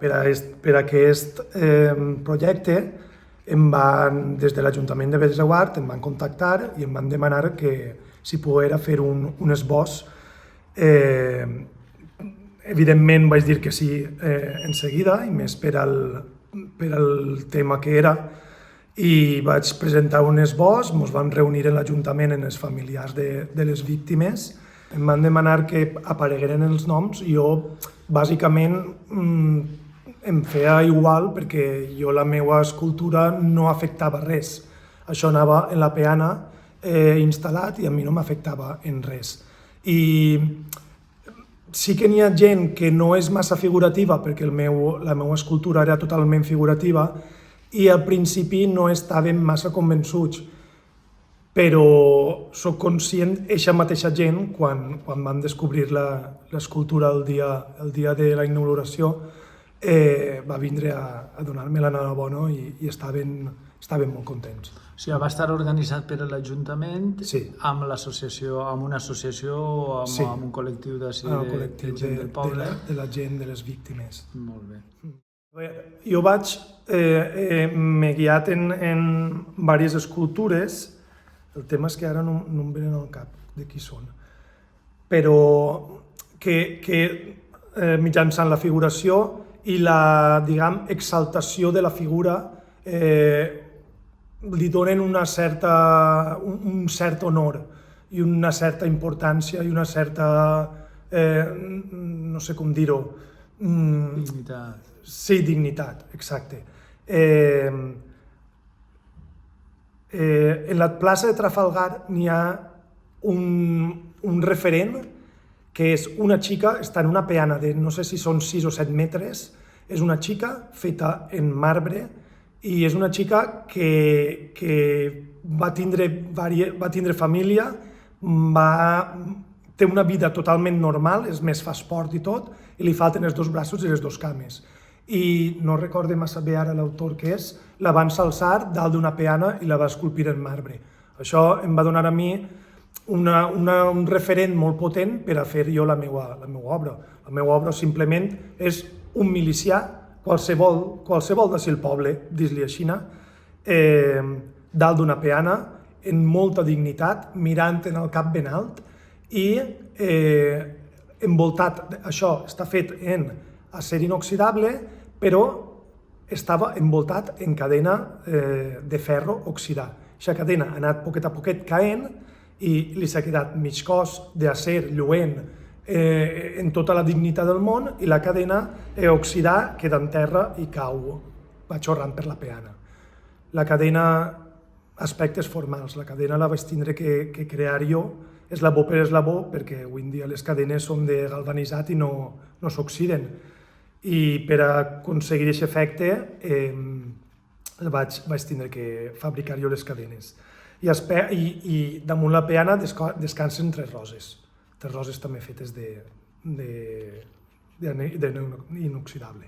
per aquest projecte, des de l'Ajuntament de Bellreguard em van contactar i em van demanar que si poguera fer un esbós. Evidentment vaig dir que sí en seguida, i més per al tema que era, i vaig presentar un esbós, ens vam reunir en l'Ajuntament amb els familiars de les víctimes, em van demanar que aparegueren els noms i jo bàsicament em feia igual perquè jo la meva escultura no afectava res. Això anava en la peana instal·lat i a mi no m'afectava en res. I sí que n'hi ha gent que no és massa figurativa perquè la meva escultura era totalment figurativa i al principi no estàvem massa convençuts, però soc conscient que aquesta mateixa gent, quan van descobrir l'escultura el dia de la inauguració, va vindre a donar-me l'enhorabona i estaven molt contents. O sigui, va estar organitzat per l'Ajuntament amb una associació o amb un col·lectiu de gent del poble? De la gent, de les víctimes. Molt bé. Jo m'he guiat en diverses escultures. El tema és que ara no em venen al cap de qui són, però que mitjançant la figuració i la, diguem, exaltació de la figura li donen un cert honor i una certa importància i una certa, no sé com dir-ho... Dignitat. Sí, dignitat, exacte. En la plaça de Trafalgar n'hi ha un referent que és una xica, està en una peana de no sé si són 6 o 7 metres, és una xica feta en marbre i és una xica que va tindre família, té una vida totalment normal, és més, fa esport i tot, i li falten els 2 braços i les 2 cames. I no recordo massa bé ara l'autor que és, la va ensalçar dalt d'una peana i la va esculpir en marbre. Això em va donar a mi un referent molt potent per a fer jo la meva obra. La meva obra simplement és un milicià, qualsevol de ser el poble, dis-li així, dalt d'una peana, en molta dignitat, mirant en el cap ben alt i envoltat. Això està fet en acer inoxidable, però estava envoltat en cadena de ferro oxidat. Aquesta cadena ha anat poquet a poquet caent i li s'ha quedat mig cos d'acer lluent en tota la dignitat del món i la cadena oxidat queda en terra i cau, va xorrant per la peana. La cadena, aspectes formals, la cadena la vaig tindre que crear jo, eslabó per eslabó, perquè avui en dia les cadenes són de galvanitzat i no s'oxiden. I per aconseguir aquest efecte vaig tindre que fabricar jo les cadenes. I damunt la peana descansen 3 roses. 3 roses també fetes d'inoxidable.